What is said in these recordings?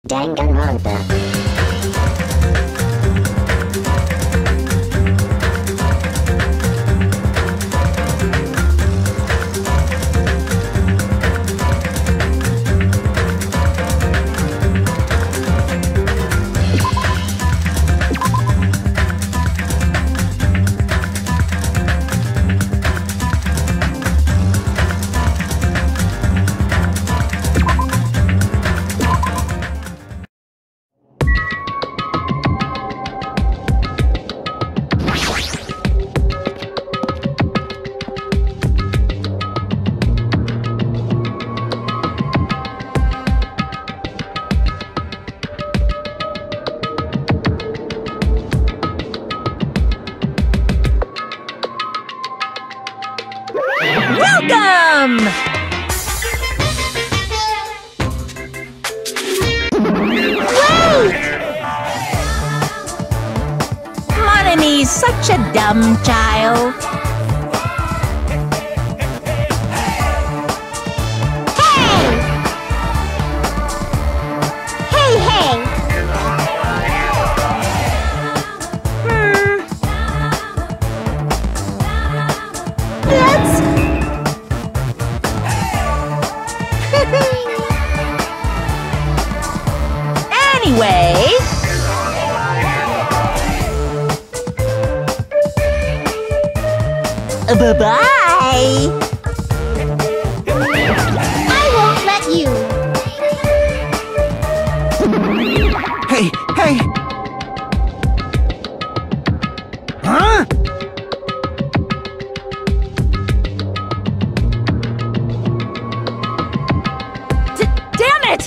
Danganronpa. Welcome! Wait! Monami's such a dumb child. Hey! Hey, hey! Let's... Anyway... Bye-bye! I won't let you! Hey, hey! Huh? Damn it!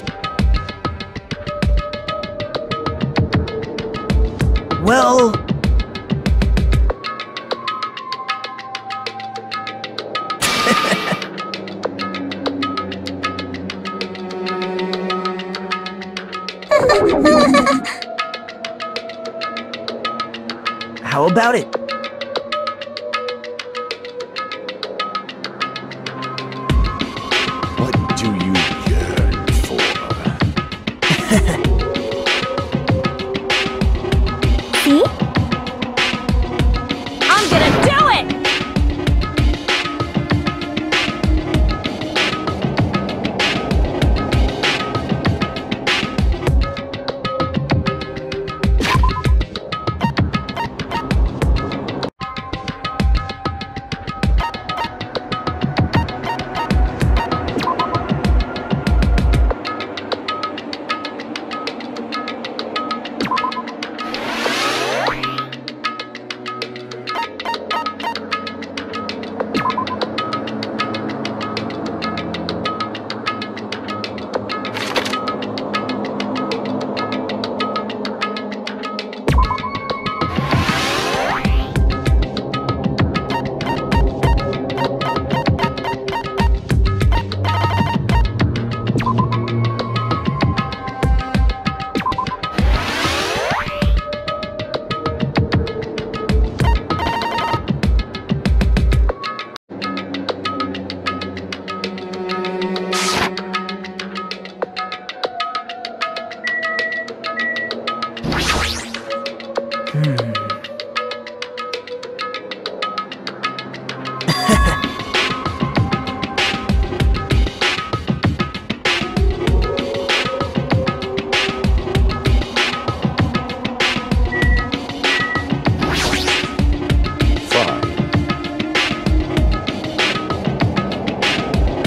Well... How about it? What do you yearn for? See? I'm gonna do it!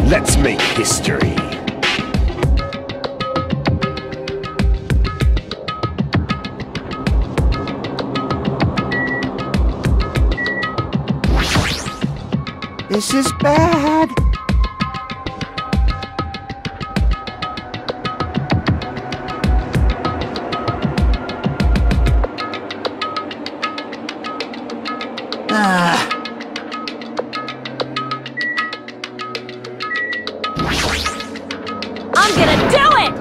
Let's make history. This is bad! I'm gonna do it!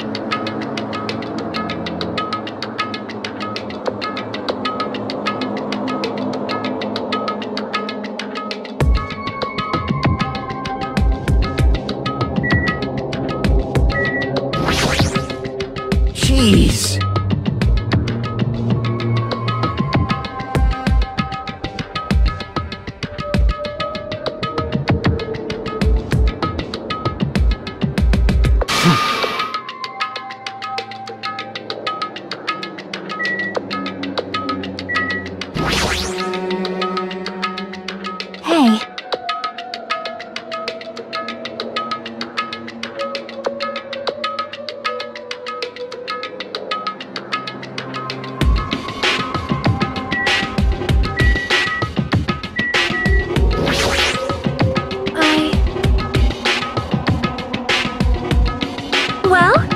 Jeez! Hey. Well?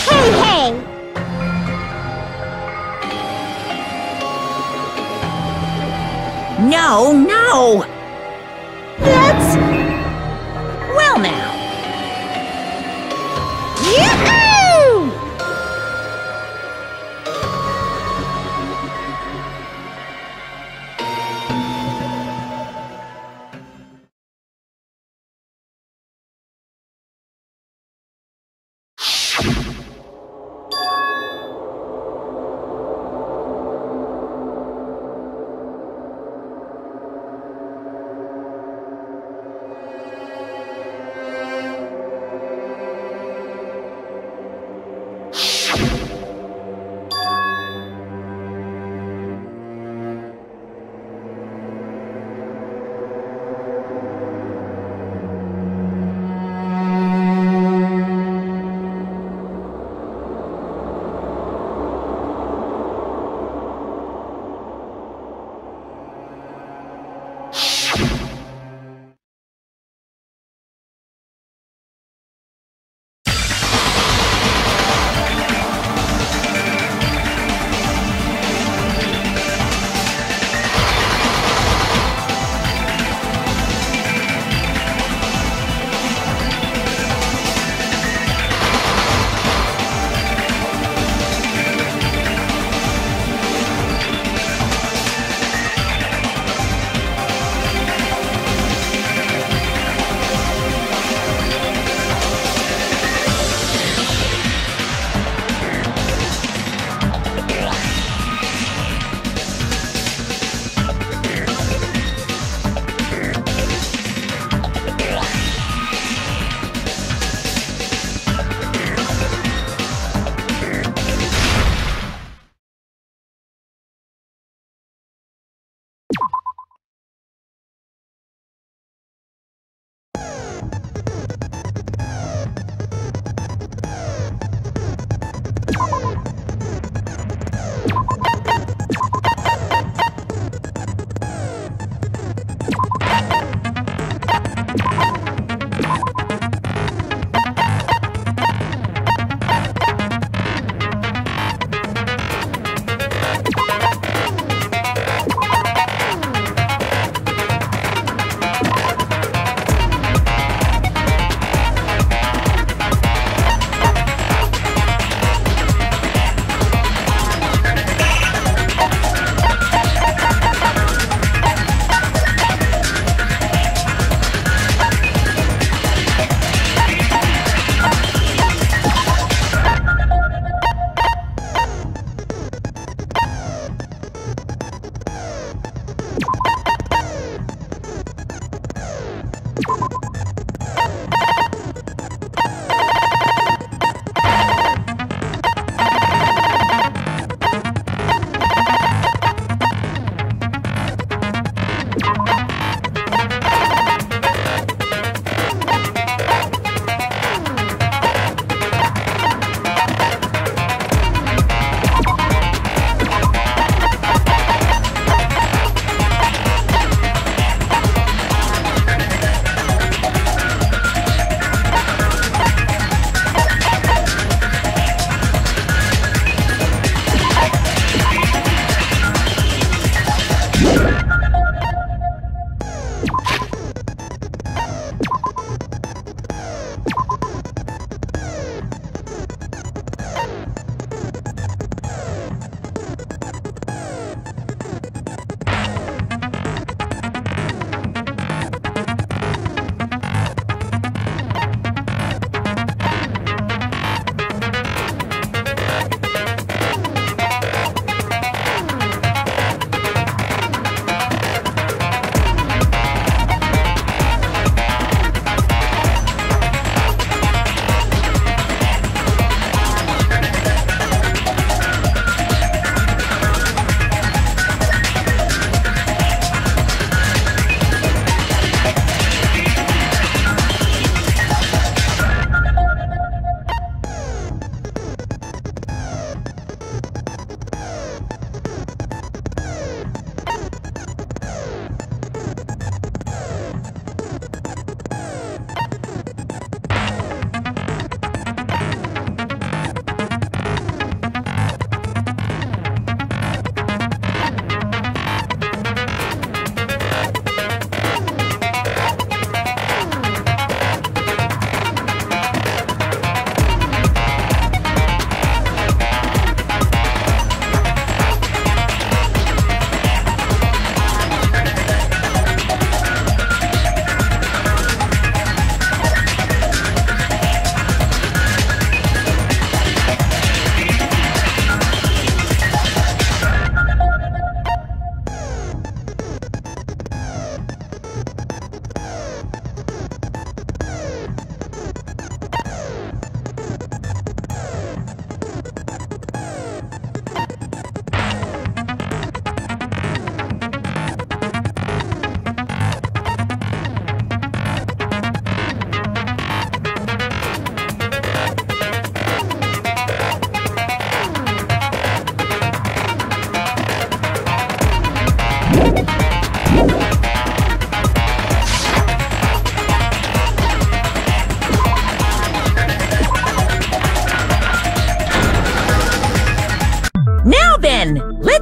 Hey, hey! No, no! That's... Well now. Yoo-hoo!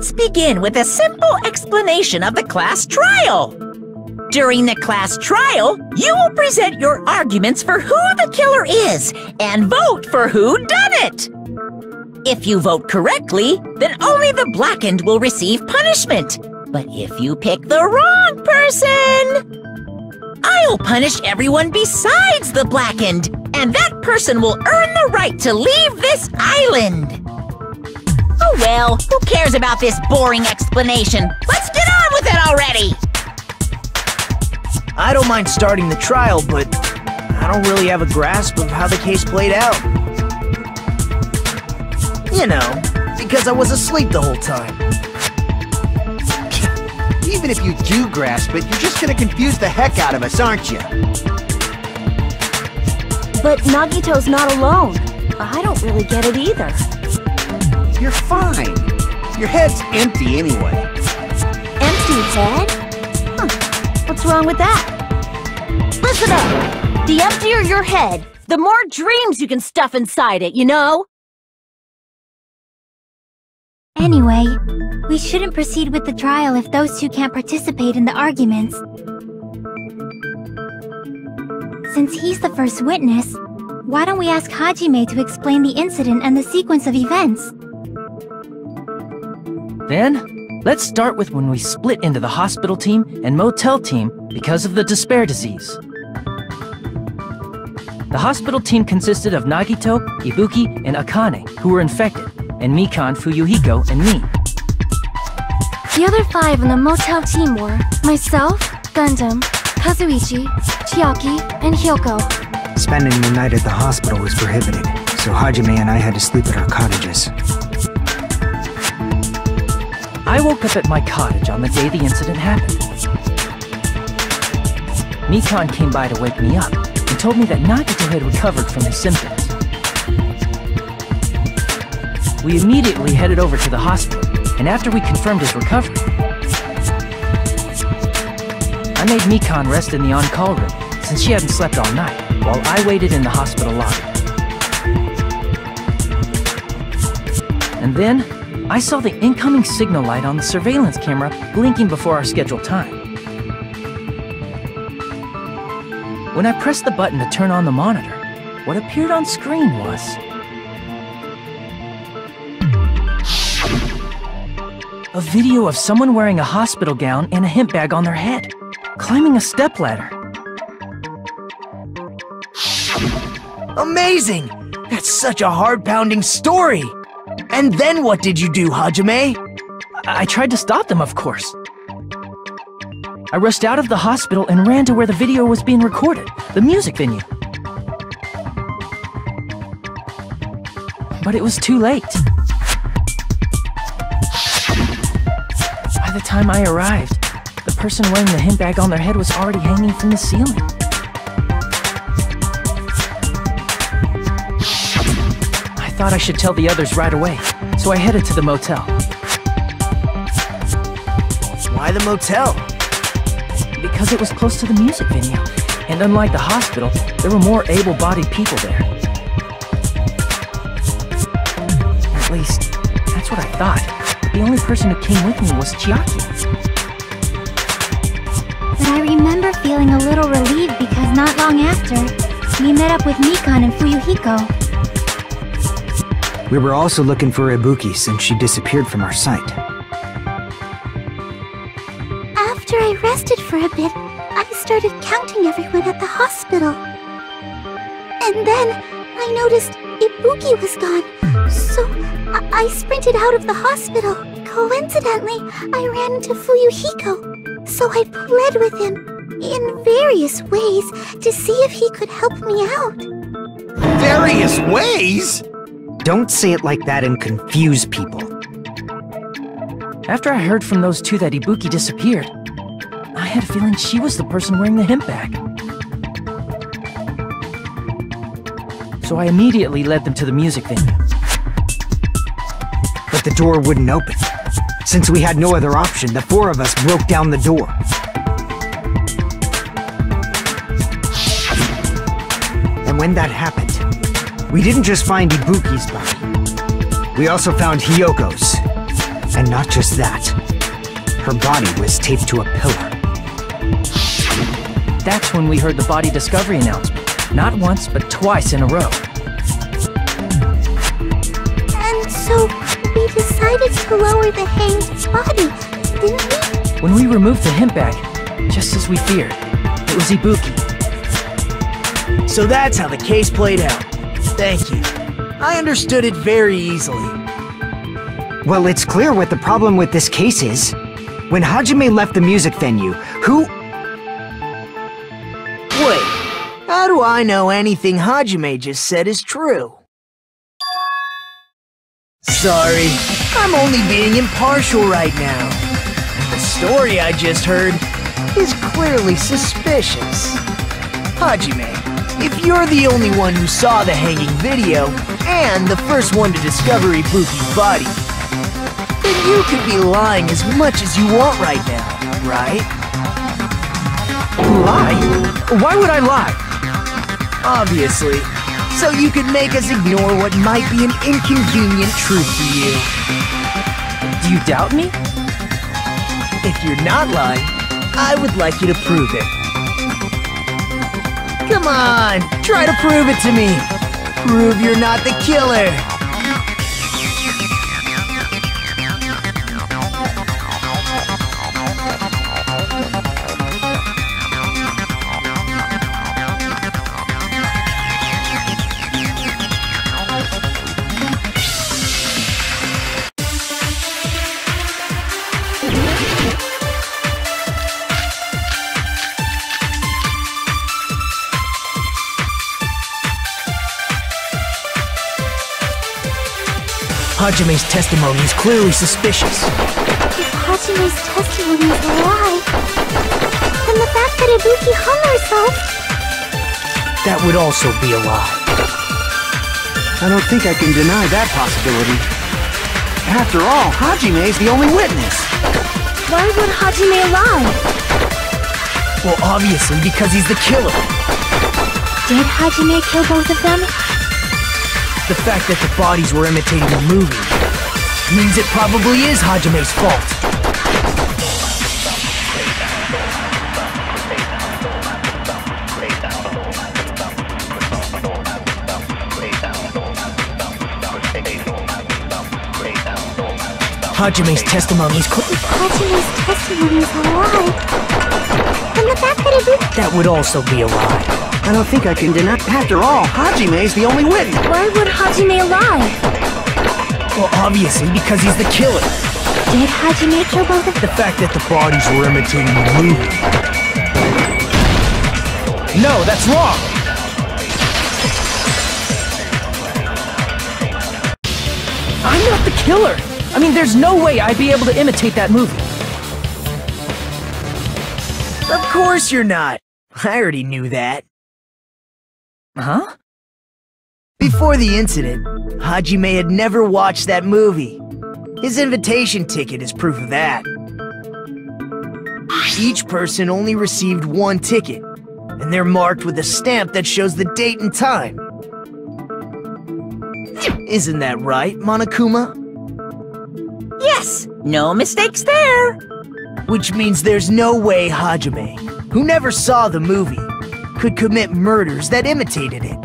Let's begin with a simple explanation of the class trial. During the class trial, you will present your arguments for who the killer is and vote for who done it. If you vote correctly, then only the blackened will receive punishment. But if you pick the wrong person, I'll punish everyone besides the blackened, and that person will earn the right to leave this island. Oh well, who cares about this boring explanation? Let's get on with it already! I don't mind starting the trial, but I don't really have a grasp of how the case played out. You know, because I was asleep the whole time. Even if you do grasp it, you're just gonna confuse the heck out of us, aren't you? But Nagito's not alone. I don't really get it either. You're fine. Your head's empty anyway. Empty head? Huh. What's wrong with that? Listen up! The emptier your head, the more dreams you can stuff inside it, you know? Anyway, we shouldn't proceed with the trial if those two can't participate in the arguments. Since he's the first witness, why don't we ask Hajime to explain the incident and the sequence of events? Then, let's start with when we split into the hospital team and motel team because of the despair disease. The hospital team consisted of Nagito, Ibuki, and Akane, who were infected, and Mikan, Fuyuhiko, and me. The other 5 on the motel team were myself, Gundam, Kazuichi, Chiaki, and Hyoko. Spending the night at the hospital was prohibited, so Hajime and I had to sleep at our cottages. I woke up at my cottage on the day the incident happened. Mikan came by to wake me up and told me that Nagito had recovered from his symptoms. We immediately headed over to the hospital, and after we confirmed his recovery, I made Mikan rest in the on-call room since she hadn't slept all night, while I waited in the hospital lobby. And then, I saw the incoming signal light on the surveillance camera blinking before our scheduled time. When I pressed the button to turn on the monitor, what appeared on screen was... a video of someone wearing a hospital gown and a hemp bag on their head, climbing a stepladder. Amazing! That's such a heart-pounding story! And then what did you do, Hajime? I tried to stop them, of course. I rushed out of the hospital and ran to where the video was being recorded, the music venue. But it was too late. By the time I arrived, the person wearing the hemp bag on their head was already hanging from the ceiling. I thought I should tell the others right away, so I headed to the motel. Why the motel? Because it was close to the music venue, and unlike the hospital, there were more able-bodied people there. At least, that's what I thought. But the only person who came with me was Chiaki. But I remember feeling a little relieved because not long after, we met up with Mikan and Fuyuhiko. We were also looking for Ibuki since she disappeared from our sight. After I rested for a bit, I started counting everyone at the hospital. And then, I noticed Ibuki was gone, so I sprinted out of the hospital. Coincidentally, I ran into Fuyuhiko, so I pled with him in various ways to see if he could help me out. Various ways? Don't say it like that and confuse people. After I heard from those two that Ibuki disappeared, I had a feeling she was the person wearing the hemp bag. So I immediately led them to the music venue. But the door wouldn't open. Since we had no other option, the four of us broke down the door. And when that happened, we didn't just find Ibuki's body. We also found Hyoko's. And not just that. Her body was taped to a pillar. That's when we heard the body discovery announcement. Not once, but twice in a row. And so, we decided to lower the hanged body, didn't we? When we removed the hemp bag, just as we feared, it was Ibuki. So that's how the case played out. Thank you. I understood it very easily. Well, it's clear what the problem with this case is. When Hajime left the music venue, who... Wait, how do I know anything Hajime just said is true? Sorry, I'm only being impartial right now. The story I just heard is clearly suspicious. Hajime, if you're the only one who saw the hanging video, and the first one to discover Ibuki's body, then you could be lying as much as you want right now, right? Lie? Why would I lie? Obviously. So you could make us ignore what might be an inconvenient truth to you. Do you doubt me? If you're not lying, I would like you to prove it. Come on, try to prove it to me. Prove you're not the killer. Hajime's testimony is clearly suspicious. If Hajime's testimony is a lie, then the fact that Ibuki hung herself... That would also be a lie. I don't think I can deny that possibility. After all, Hajime's the only witness. Why would Hajime lie? Well, obviously because he's the killer. Did Hajime kill both of them? The fact that the bodies were imitating the movie means it probably is Hajime's fault. Hajime's testimony is If Hajime's testimony is a lie, then the fact that Ibuki... That would also be a lie. I don't think I can deny. After all, Hajime's the only witness. Why would Hajime lie? Well, obviously because he's the killer. Did Hajime kill both of them? The fact that the bodies were imitating the movie. No, that's wrong! I'm not the killer! I mean, there's no way I'd be able to imitate that movie. Of course you're not. I already knew that. Huh? Before the incident, Hajime had never watched that movie. His invitation ticket is proof of that. Each person only received one ticket, and they're marked with a stamp that shows the date and time. Isn't that right, Monokuma? Yes, no mistakes there. Which means there's no way Hajime, who never saw the movie, could commit murders that imitated it.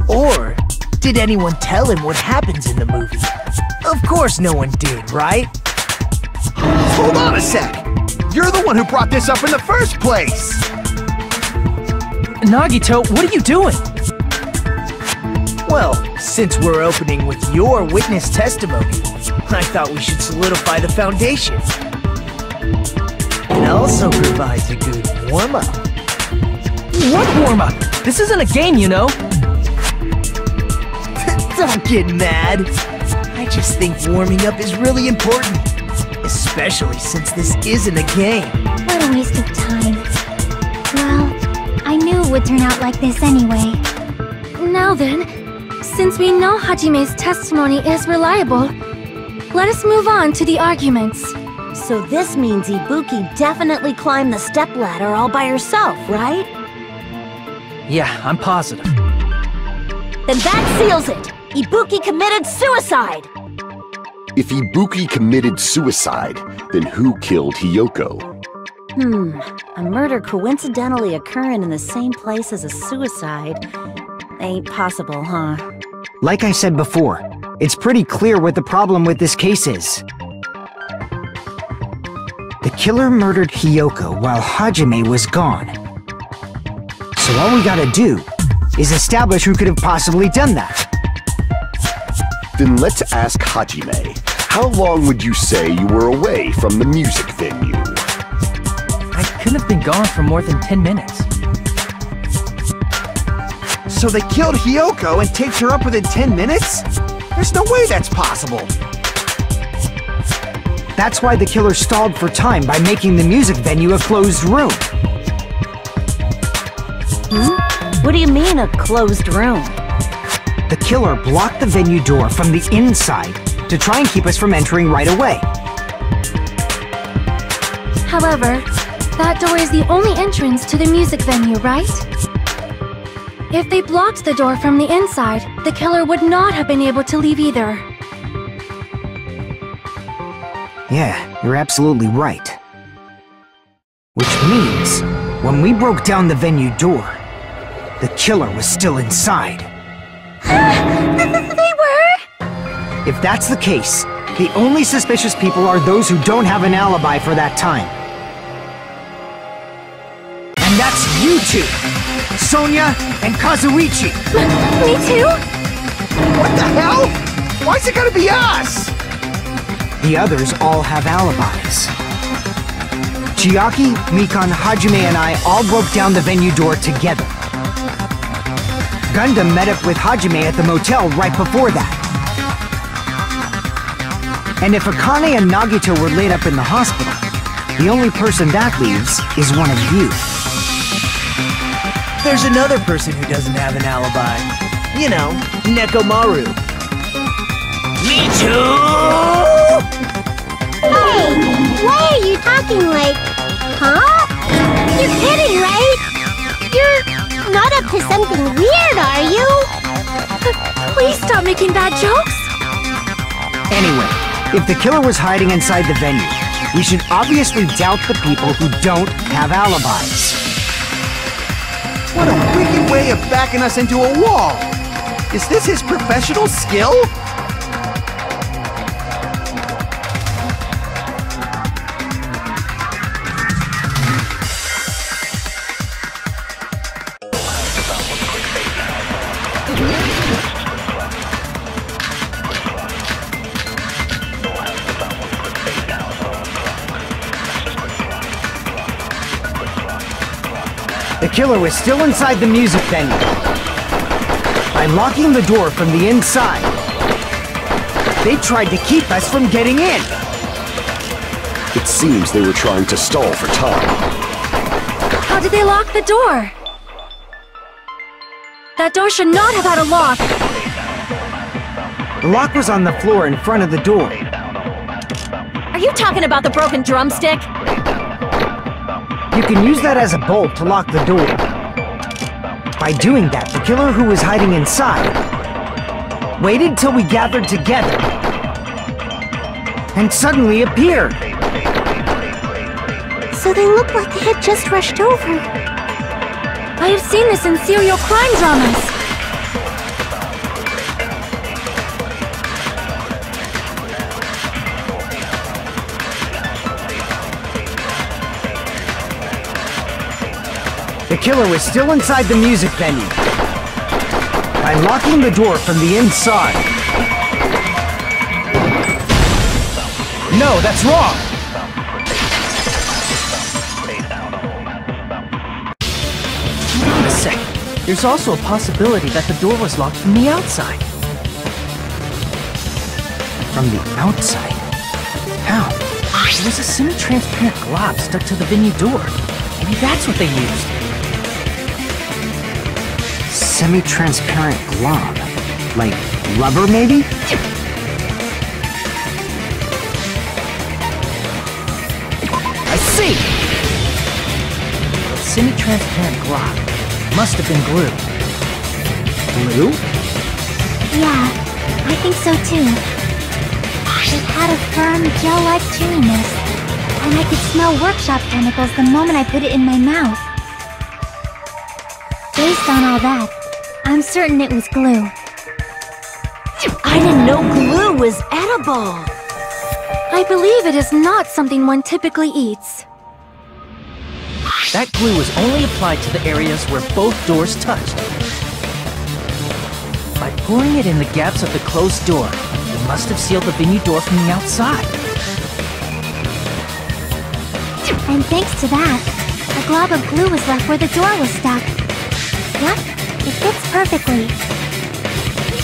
Or did anyone tell him what happens in the movie? Of course no one did, right? Hold on a sec. You're the one who brought this up in the first place. Nagito, what are you doing? Well, since we're opening with your witness testimony, I thought we should solidify the foundation. It also provides a good warm-up. What warm-up? This isn't a game, you know. Don't get mad. I just think warming up is really important. Especially since this isn't a game. What a waste of time. Well, I knew it would turn out like this anyway. Now then, since we know Hajime's testimony is reliable, let us move on to the arguments. So this means Ibuki definitely climbed the stepladder all by herself, right? Yeah, I'm positive. Then that seals it! Ibuki committed suicide! If Ibuki committed suicide, then who killed Hiyoko? A murder coincidentally occurring in the same place as a suicide ain't possible, huh? Like I said before, it's pretty clear what the problem with this case is. The killer murdered Hiyoko while Hajime was gone. So all we gotta do is establish who could have possibly done that. Then let's ask Hajime. How long would you say you were away from the music venue? I couldn't have been gone for more than 10 minutes. So they killed Hiyoko and taped her up within 10 minutes? There's no way that's possible. That's why the killer stalled for time by making the music venue a closed room. What do you mean, a closed room? The killer blocked the venue door from the inside to try and keep us from entering right away. However, that door is the only entrance to the music venue, right? If they blocked the door from the inside, the killer would not have been able to leave either. Yeah, you're absolutely right. Which means, when we broke down the venue door, the killer was still inside. They were? If that's the case, the only suspicious people are those who don't have an alibi for that time. And that's you two! Sonia and Kazuichi! Me too? What the hell? Why's it gotta be us? The others all have alibis. Chiaki, Mikan, Hajime, and I all broke down the venue door together. Gundam met up with Hajime at the motel right before that. And if Akane and Nagito were laid up in the hospital, the only person that leaves is one of you. There's another person who doesn't have an alibi. You know, Nekomaru. Me too! Hey, why are you talking like... Huh? You're kidding, right? You're not up to something weird, are you? Please stop making bad jokes. Anyway, if the killer was hiding inside the venue, we should obviously doubt the people who don't have alibis. What a wicked way of backing us into a wall! Is this his professional skill? The killer was still inside the music venue. By locking the door from the inside, they tried to keep us from getting in. It seems they were trying to stall for time. How did they lock the door? That door should not have had a lock. The lock was on the floor in front of the door. Are you talking about the broken drumstick? You can use that as a bolt to lock the door. By doing that, the killer who was hiding inside waited till we gathered together and suddenly appeared. So they look like they had just rushed over. I have seen this in serial crime dramas. The killer was still inside the music venue. By locking the door from the inside. No, that's wrong! Wait a second. There's also a possibility that the door was locked from the outside. From the outside? How? There was a semi-transparent glob stuck to the venue door. Maybe that's what they used. Semi-transparent glob. Like rubber, maybe? I see! The semi-transparent glob must have been glue. Glue? Yeah, I think so too. It had a firm, gel-like chewiness, and I could smell workshop chemicals the moment I put it in my mouth. Based on all that, I'm certain it was glue. I didn't know glue was edible. I believe it is not something one typically eats. That glue was only applied to the areas where both doors touched. By pouring it in the gaps of the closed door, it must have sealed the venue door from the outside. And thanks to that, a glob of glue was left where the door was stuck. Yep, it fits perfectly.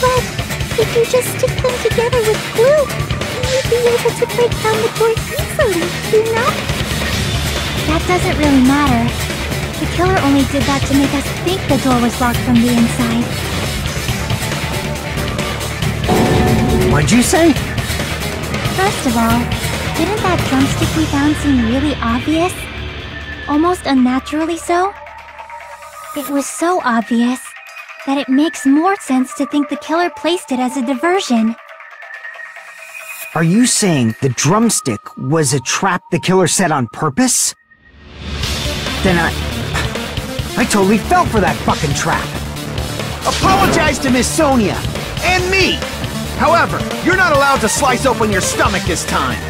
But if you just stick them together with glue, you'd be able to break down the door easily, you know? That doesn't really matter. The killer only did that to make us think the door was locked from the inside. What'd you say? First of all, didn't that drumstick we found seem really obvious? Almost unnaturally so? It was so obvious that it makes more sense to think the killer placed it as a diversion. Are you saying the drumstick was a trap the killer set on purpose? Then I totally fell for that fucking trap. Apologize to Miss Sonia and me! However, you're not allowed to slice open your stomach this time.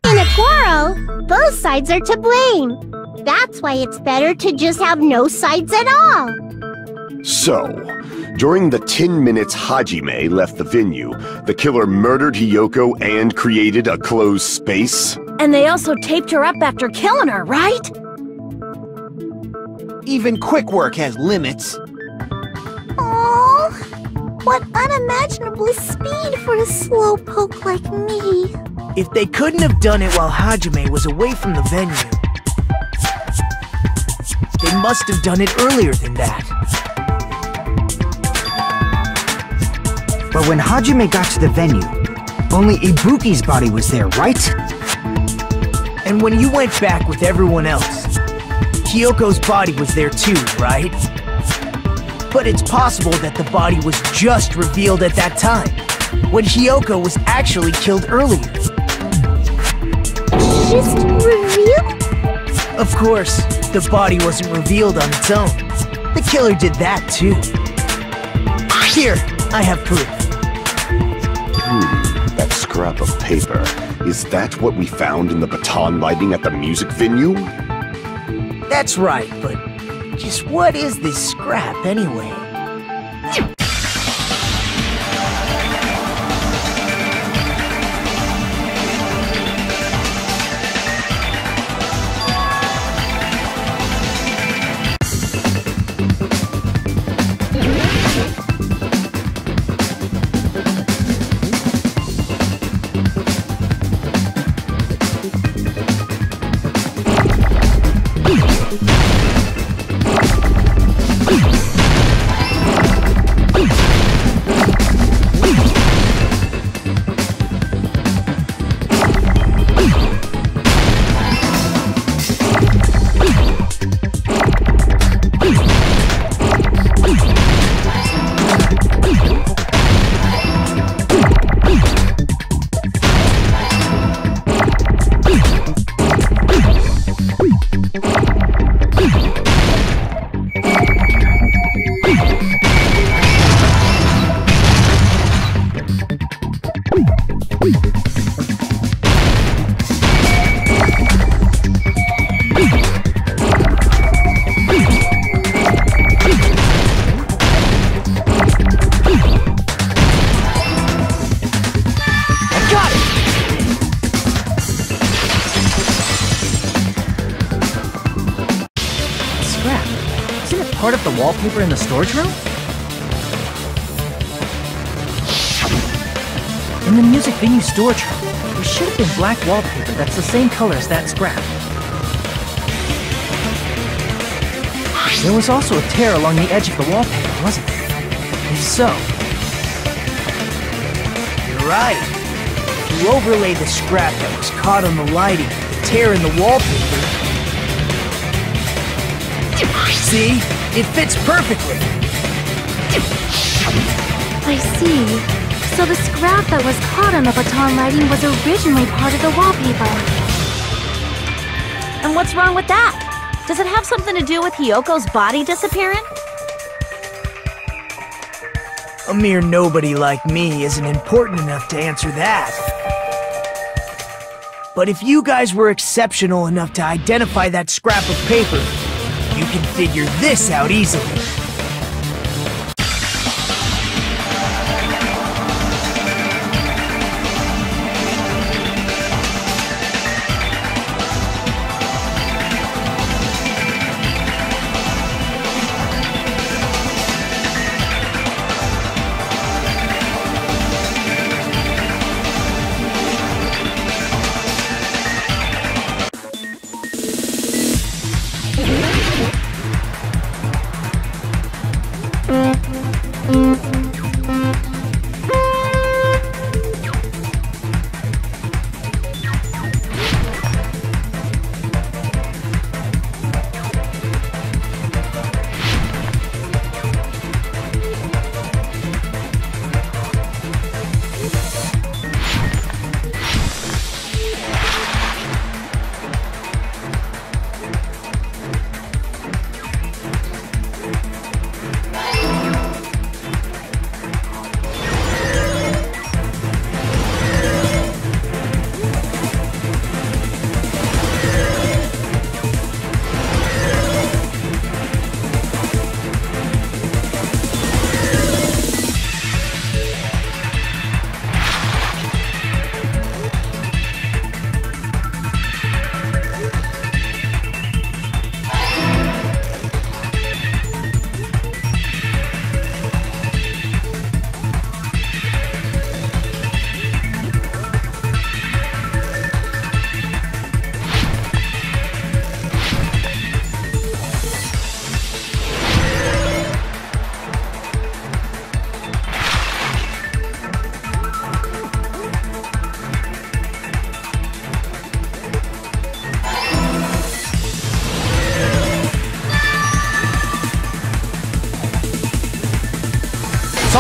In a quarrel, both sides are to blame. That's why it's better to just have no sides at all. So, during the 10 minutes Hajime left the venue, the killer murdered Hiyoko and created a closed space? And they also taped her up after killing her, right? Even quick work has limits. Oh, What unimaginable speed for a slowpoke like me. If they couldn't have done it while Hajime was away from the venue, they must have done it earlier than that. But when Hajime got to the venue, only Ibuki's body was there, right? And when you went back with everyone else, Hiyoko's body was there too, right? But it's possible that the body was just revealed at that time, when Hiyoko was actually killed earlier. Just revealed? Of course, the body wasn't revealed on its own. The killer did that too. Here, I have proof. That scrap of paper. Is that what we found in the baton lighting at the music venue? That's right, but just what is this scrap anyway? Part of the wallpaper in the storage room? In the music venue storage room, there should have been black wallpaper that's the same color as that scrap. There was also a tear along the edge of the wallpaper, wasn't there? If so... You're right. If you overlay the scrap that was caught on the lighting with the tear in the wallpaper... See? It fits perfectly! I see. So the scrap that was caught on the baton lighting was originally part of the wallpaper. And what's wrong with that? Does it have something to do with Hiyoko's body disappearing? A mere nobody like me isn't important enough to answer that. But if you guys were exceptional enough to identify that scrap of paper, you can figure this out easily.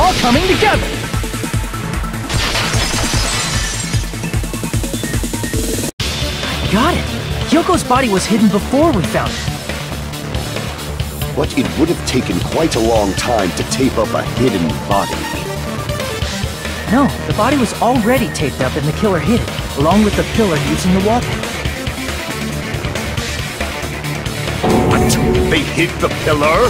all coming together! Got it! Hyoko's body was hidden before we found it. But it would have taken quite a long time to tape up a hidden body. No, the body was already taped up and the killer hid it, along with the pillar using the wallpaper. What? They hid the pillar?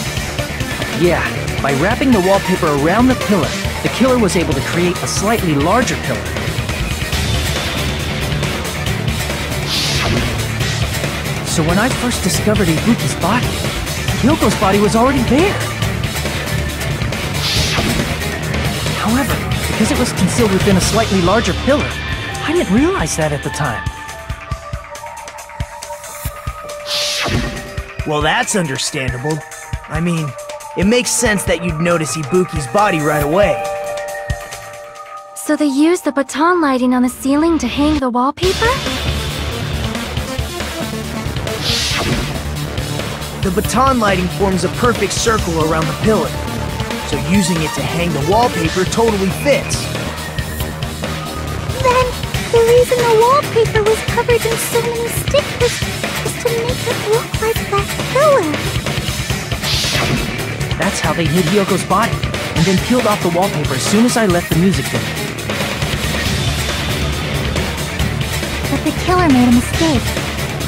Yeah, by wrapping the wallpaper around the pillar, the killer was able to create a slightly larger pillar. So when I first discovered Ibuki's body, Hyoko's body was already there. However, because it was concealed within a slightly larger pillar, I didn't realize that at the time. Well, that's understandable. I mean, it makes sense that you'd notice Ibuki's body right away. So they used the baton lighting on the ceiling to hang the wallpaper? The baton lighting forms a perfect circle around the pillar, so using it to hang the wallpaper totally fits. Then, the reason the wallpaper was covered in so many stickers is to make it look like that pillar. That's how they hid Hyoko's body, and then peeled off the wallpaper as soon as I left the music video. But the killer made a mistake.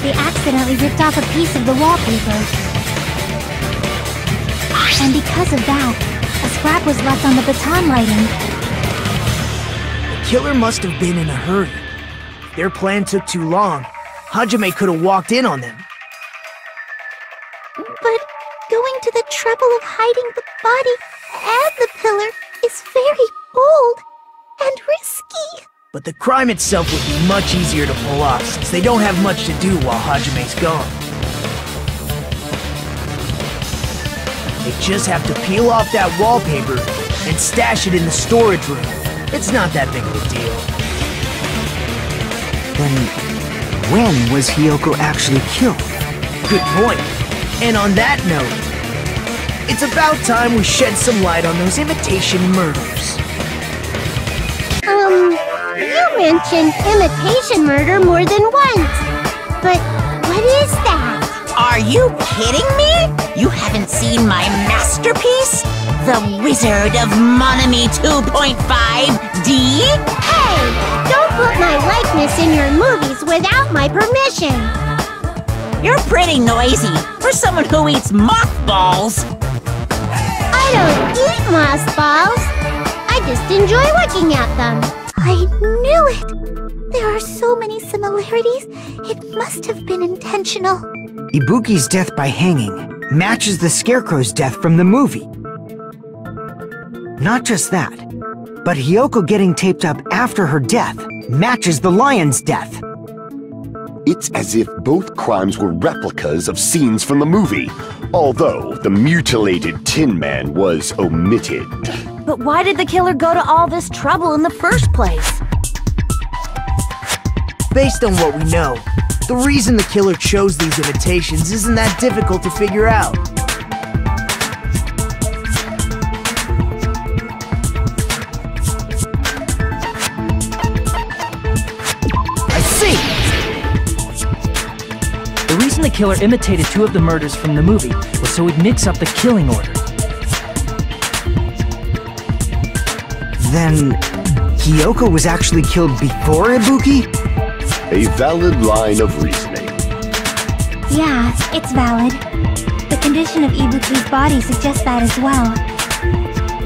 They accidentally ripped off a piece of the wallpaper. And because of that, a scrap was left on the baton lighting. The killer must have been in a hurry. If their plan took too long, Hajime could have walked in on them. But going to the trouble of hiding the body and the pillar is very bold and risky. But the crime itself would be much easier to pull off since they don't have much to do while Hajime's gone. They just have to peel off that wallpaper and stash it in the storage room. It's not that big of a deal. Then, when was Hyoko actually killed? Good point. And on that note, it's about time we shed some light on those imitation murders. You mentioned imitation murder more than once. But what is that? Are you kidding me? You haven't seen my masterpiece? The Wizard of Monami 2.5D? Hey! Don't put my likeness in your movies without my permission! You're pretty noisy for someone who eats mothballs. I don't eat mothballs. I just enjoy looking at them. I knew it! There are so many similarities, it must have been intentional. Ibuki's death by hanging matches the Scarecrow's death from the movie. Not just that, but Hyoko getting taped up after her death matches the lion's death. It's as if both crimes were replicas of scenes from the movie, although the mutilated Tin Man was omitted. But why did the killer go to all this trouble in the first place? Based on what we know, the reason the killer chose these imitations isn't that difficult to figure out. I see! The reason the killer imitated two of the murders from the movie was so he'd mix up the killing order. Then, Hyoko was actually killed before Ibuki? A valid line of reasoning. Yeah, it's valid. The condition of Ibuki's body suggests that as well.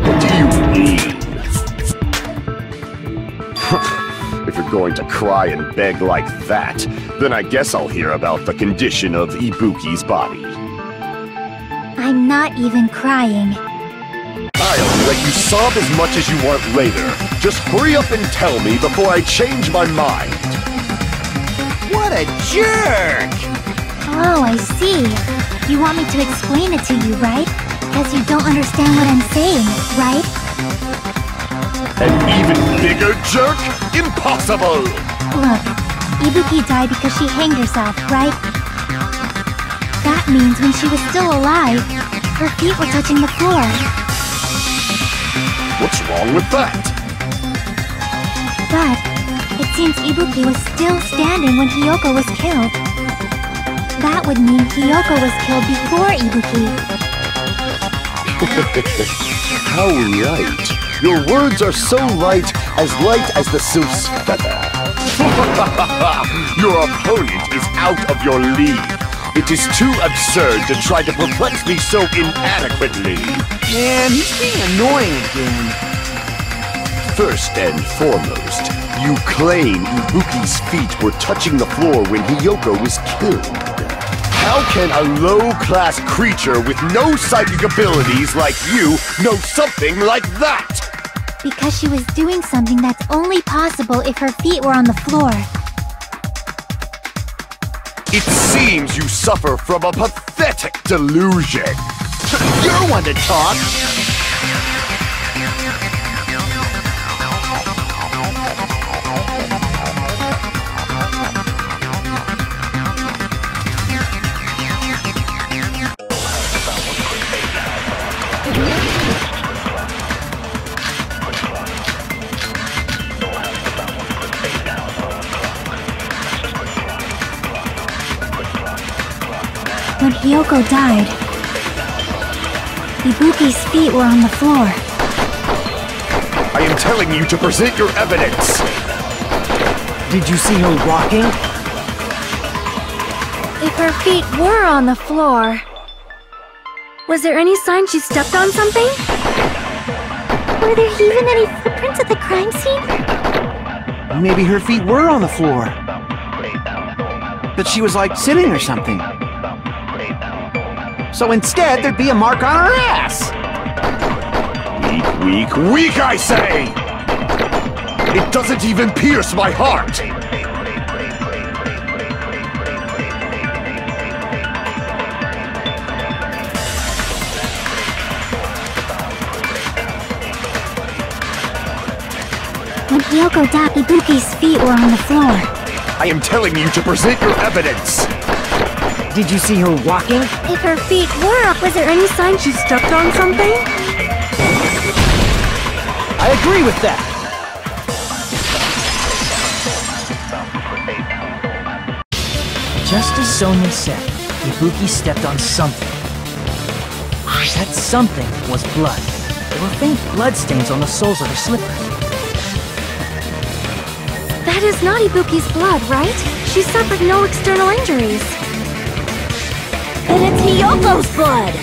What do you mean? If you're going to cry and beg like that, then I guess I'll hear about the condition of Ibuki's body. I'm not even crying. I'll let you sob as much as you want later. Just hurry up and tell me before I change my mind. What a jerk! Oh, I see. You want me to explain it to you, right? Because you don't understand what I'm saying, right? An even bigger jerk? Impossible! Look, Ibuki died because she hanged herself, right? That means when she was still alive, her feet were touching the floor. What's wrong with that? But it seems Ibuki was still standing when Hiyoko was killed. That would mean Hiyoko was killed before Ibuki. How right. Your words are so light as the sylph's feather. Your opponent is out of your league. It is too absurd to try to perplex me so inadequately. Man, he's being annoying again. First and foremost, you claim Ibuki's feet were touching the floor when Hiyoko was killed. How can a low-class creature with no psychic abilities like you know something like that? Because she was doing something that's only possible if her feet were on the floor. It seems you suffer from a pathetic delusion. You're one to talk. When Hiyoko died, Ibuki's feet were on the floor. I am telling you to present your evidence. Did you see her walking? If her feet were on the floor, was there any sign she stepped on something? Were there even any footprints at the crime scene? Maybe her feet were on the floor. But she was like sitting or something. So instead, there'd be a mark on her ass! Weak, I say! It doesn't even pierce my heart! When Hiyoko died, Ibuki's feet were on the floor. I am telling you to present your evidence! Did you see her walking? If her feet were up, was there any sign she stepped on something? I agree with that. Just as Sonia said, Ibuki stepped on something. That something was blood. There were faint blood stains on the soles of her slippers. That is not Ibuki's blood, right? She suffered no external injuries. Then it's Hiyoko's blood!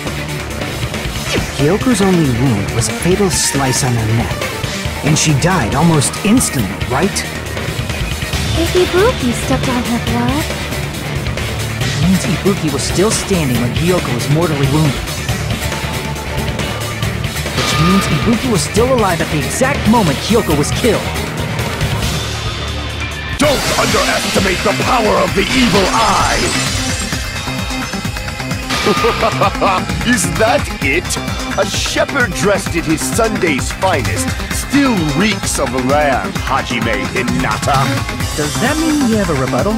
Hyoko's only wound was a fatal slice on her neck. And she died almost instantly, right? If Ibuki stepped on her blood... It means Ibuki was still standing when Hiyoko was mortally wounded. Which means Ibuki was still alive at the exact moment Hiyoko was killed. Don't underestimate the power of the evil eye! Is that it? A shepherd dressed in his Sunday's finest still reeks of lamb, Hajime Hinata. Does that mean you have a rebuttal?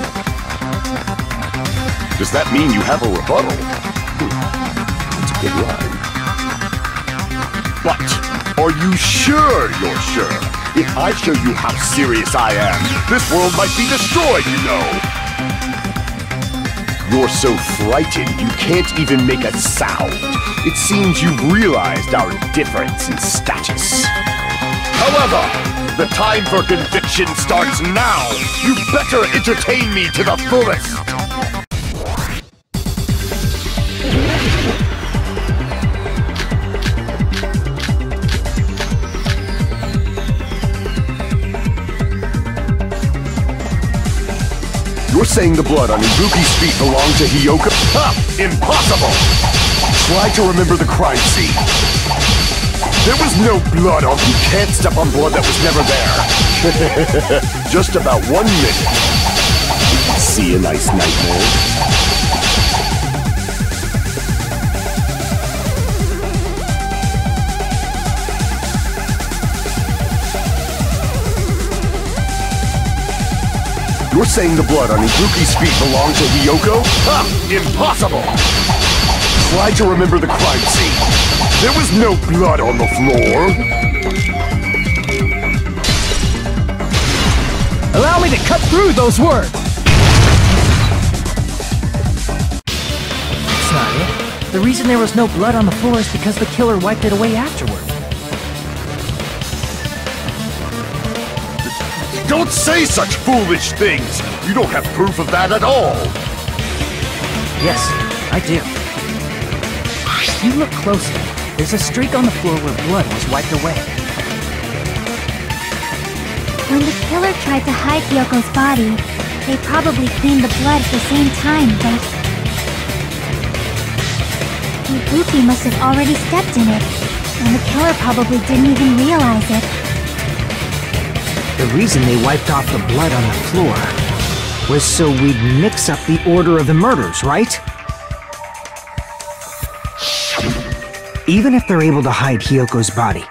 Does that mean you have a rebuttal? That's a good line. But, are you sure you're sure? If I show you how serious I am, this world might be destroyed, you know! You're so frightened you can't even make a sound. It seems you've realized our difference in status. However, the time for conviction starts now! You better entertain me to the fullest! You're saying the blood on Ibuki's feet belonged to Hiyoko? Ha! Impossible! Try to remember the crime scene. There was no blood on... You can't step on blood that was never there. Just about 1 minute. See a nice nightmare? You're saying the blood on Ibuki's feet belonged to Hiyoko? Ha! Impossible! Try to remember the crime scene. There was no blood on the floor. Allow me to cut through those words! That's not it. The reason there was no blood on the floor is because the killer wiped it away afterward. Don't say such foolish things! You don't have proof of that at all! Yes, I do. If you look closely, there's a streak on the floor where blood was wiped away. When the killer tried to hide Hyoko's body, they probably cleaned the blood at the same time, but Ibuki must have already stepped in it, and the killer probably didn't even realize it. The reason they wiped off the blood on the floor was so we'd mix up the order of the murders, right? Even if they're able to hide Hyoko's body,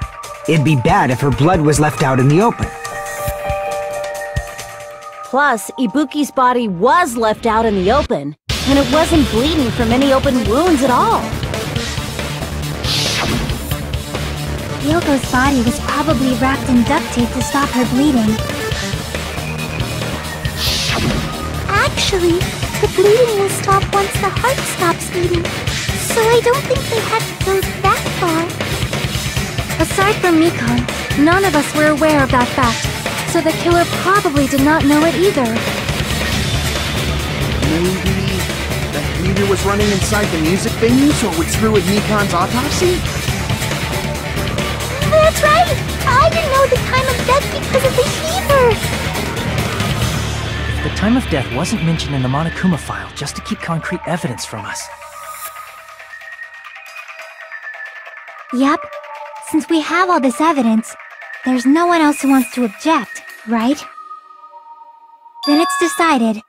it'd be bad if her blood was left out in the open. Plus, Ibuki's body was left out in the open, and it wasn't bleeding from any open wounds at all. Hyoko's body was probably wrapped in duct tape to stop her bleeding. Actually, the bleeding will stop once the heart stops beating, so I don't think they had to go that far. Aside from Mikon, none of us were aware of that fact, so the killer probably did not know it either. Maybe the heater was running inside the music venue so it would screw with Mikon's autopsy? That's right! I didn't know the time of death because of the heater! The time of death wasn't mentioned in the Monokuma file just to keep concrete evidence from us. Yep. Since we have all this evidence, there's no one else who wants to object, right? Then it's decided.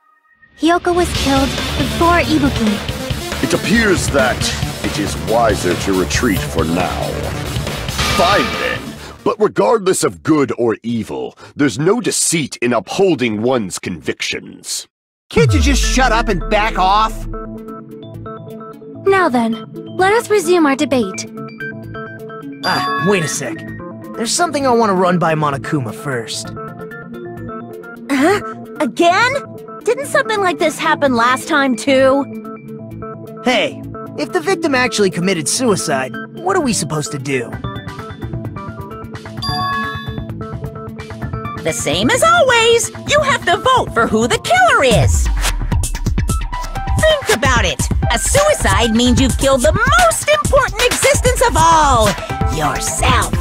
Hyoko was killed before Ibuki. It appears that it is wiser to retreat for now. Fine then, but regardless of good or evil, there's no deceit in upholding one's convictions. Can't you just shut up and back off? Now then, let us resume our debate. Wait a sec. There's something I want to run by Monokuma first. Huh? Again? Didn't something like this happen last time too? Hey, if the victim actually committed suicide, what are we supposed to do? The same as always, you have to vote for who the killer is. Think about it. A suicide means you've killed the most important existence of all, yourself.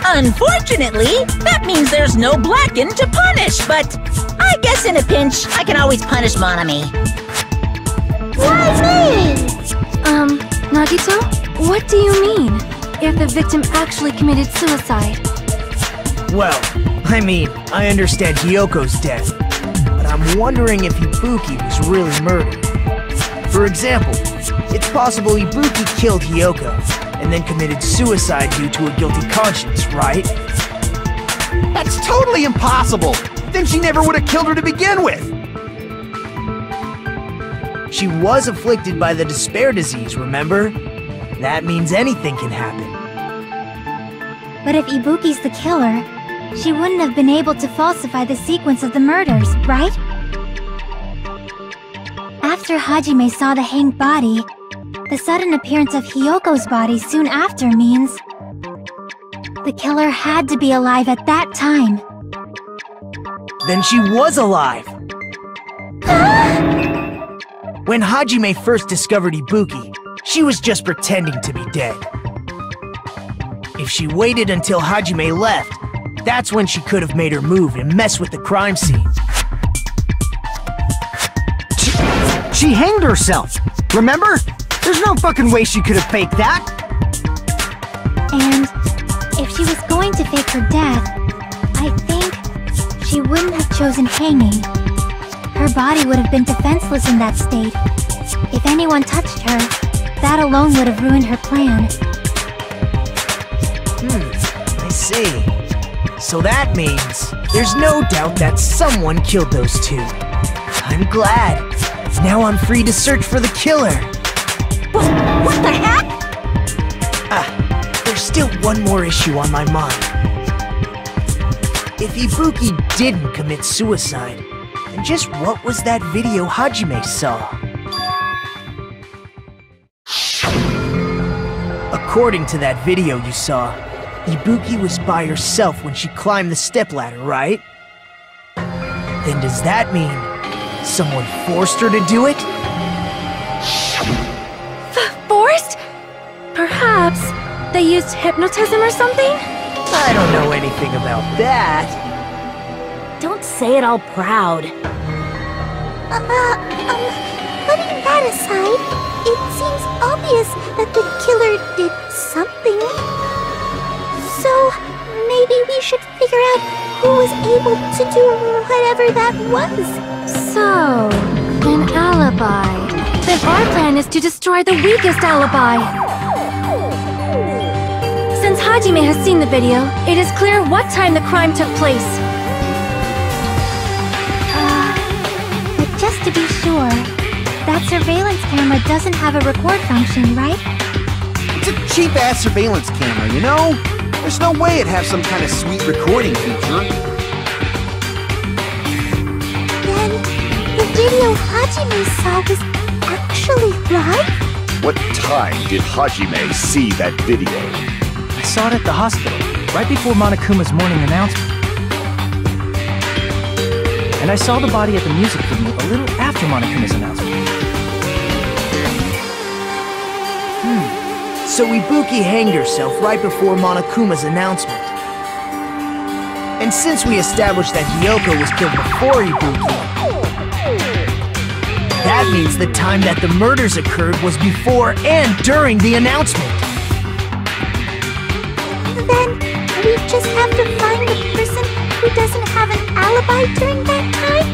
Unfortunately, that means there's no Blacken to punish, but I guess in a pinch, I can always punish Monami. Why me? Nagito? What do you mean? If the victim actually committed suicide? Well, I mean, I understand Hyoko's death, but I'm wondering if Ibuki was really murdered. For example, it's possible Ibuki killed Hyoko, and then committed suicide due to a guilty conscience, right? That's totally impossible! Then she never would have killed her to begin with! She was afflicted by the despair disease, remember? That means anything can happen. But if Ibuki's the killer, she wouldn't have been able to falsify the sequence of the murders, right? After Hajime saw the hanged body, the sudden appearance of Hyoko's body soon after means the killer had to be alive at that time. Then she was alive! When Hajime first discovered Ibuki, she was just pretending to be dead. If she waited until Hajime left, that's when she could have made her move and mess with the crime scene. She hanged herself! Remember? There's no fucking way she could have faked that! And if she was going to fake her death, I think she wouldn't have chosen hanging. Her body would have been defenseless in that state. If anyone touched her, that alone would have ruined her plan. I see. So that means there's no doubt that someone killed those two. I'm glad. Now I'm free to search for the killer. What the heck? still one more issue on my mind. If Ibuki didn't commit suicide, then just what was that video Hajime saw? According to that video you saw, Ibuki was by herself when she climbed the stepladder, right? Then does that mean someone forced her to do it? Forced? Perhaps they used hypnotism or something? I don't know anything about that. Don't say it all proud. Putting that aside, it seems obvious that the killer did something. So, maybe we should figure out who was able to do whatever that was. So, an alibi. Then our plan is to destroy the weakest alibi. Since Hajime has seen the video, it is clear what time the crime took place. But just to be sure, that surveillance camera doesn't have a record function, right? It's a cheap-ass surveillance camera, you know? There's no way it'd have some kind of sweet recording feature. Then, the video Hajime saw was actually live? What time did Hajime see that video? I saw it at the hospital, right before Monokuma's morning announcement. And I saw the body at the music video a little after Monokuma's announcement. So Ibuki hanged herself right before Monokuma's announcement. And since we established that Hiyoko was killed before Ibuki, that means the time that the murders occurred was before and during the announcement. Then, we just have to find a person who doesn't have an alibi during that time?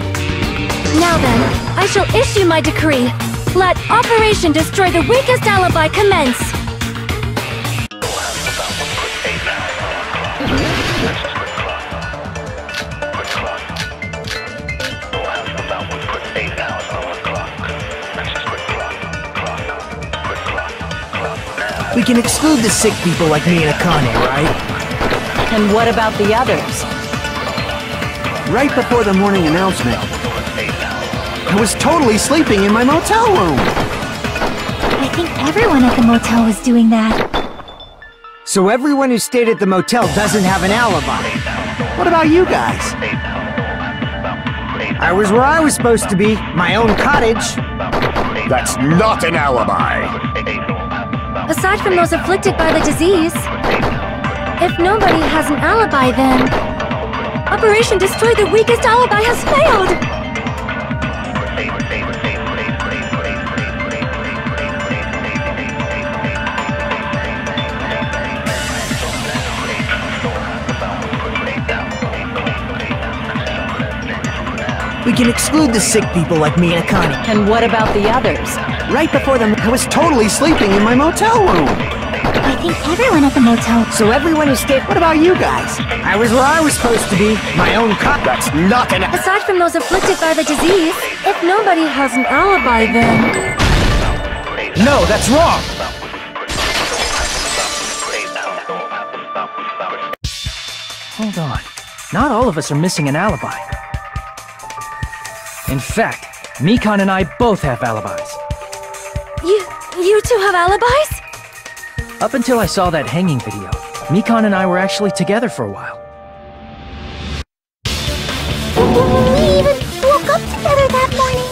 Now then, I shall issue my decree. Let Operation Destroy the Weakest Alibi commence! We can exclude the sick people like me and Akane, right? And what about the others? Right before the morning announcement, I was totally sleeping in my motel room. I think everyone at the motel was doing that. So everyone who stayed at the motel doesn't have an alibi. What about you guys? I was where I was supposed to be, my own cottage. That's not an alibi! Aside from those afflicted by the disease, if nobody has an alibi, then Operation Destroy the Weakest Alibi has failed! We can exclude the sick people like me and Akane. And what about the others? Right before them, I was totally sleeping in my motel room. I think everyone at the motel. So everyone who stayed... What about you guys? I was where I was supposed to be, my own cottage. That's not an Aside from those afflicted by the disease, if nobody has an alibi, then... No, that's wrong! Hold on. Not all of us are missing an alibi. In fact, Mikan and I both have alibis. You two have alibis? Up until I saw that hanging video, Mikan and I were actually together for a while. We even woke up together that morning.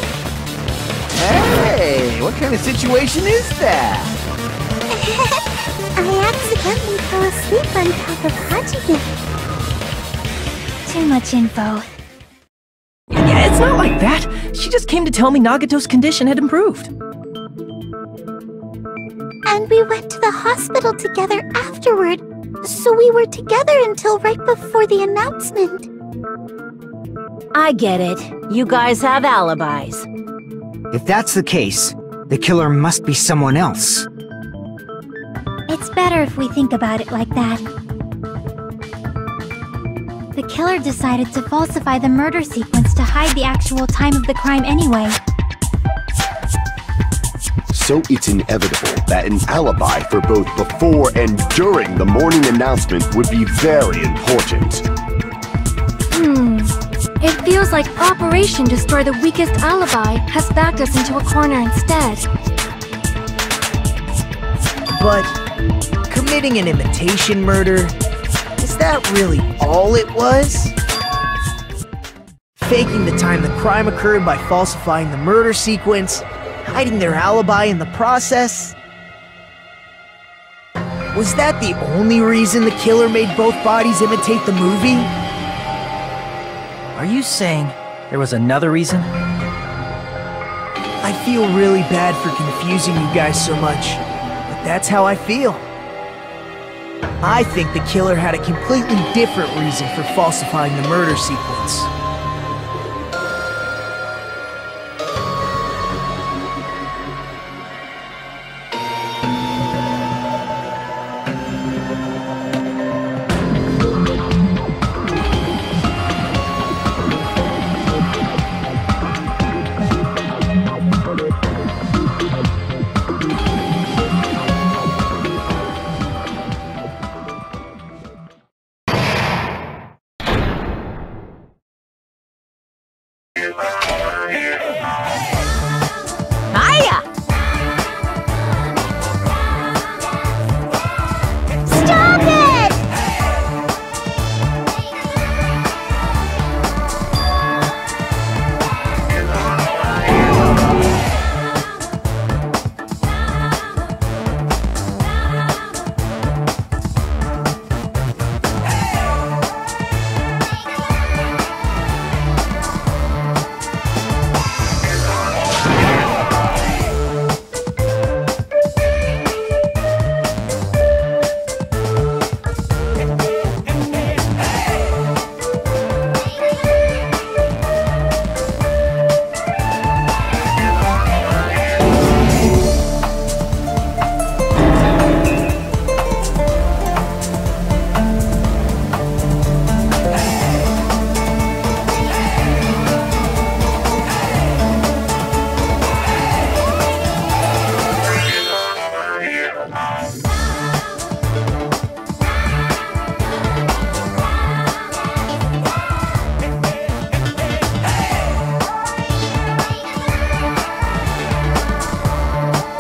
Hey, what kind of situation is that? I accidentally fell asleep on top of Hajime. Too much info. Yeah, it's not like that. She just came to tell me Nagato's condition had improved. And we went to the hospital together afterward, so we were together until right before the announcement. I get it. You guys have alibis. If that's the case, the killer must be someone else. It's better if we think about it like that. The killer decided to falsify the murder sequence to hide the actual time of the crime anyway. so it's inevitable that an alibi for both before and during the morning announcement would be very important. It feels like Operation Destroy the Weakest Alibi has backed us into a corner instead. But committing an imitation murder, is that really all it was? Faking the time the crime occurred by falsifying the murder sequence, hiding their alibi in the process? Was that the only reason the killer made both bodies imitate the movie? Are you saying there was another reason? I feel really bad for confusing you guys so much, but that's how I feel. I think the killer had a completely different reason for falsifying the murder sequence. Hiya! Stop it!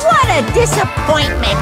What a disappointment!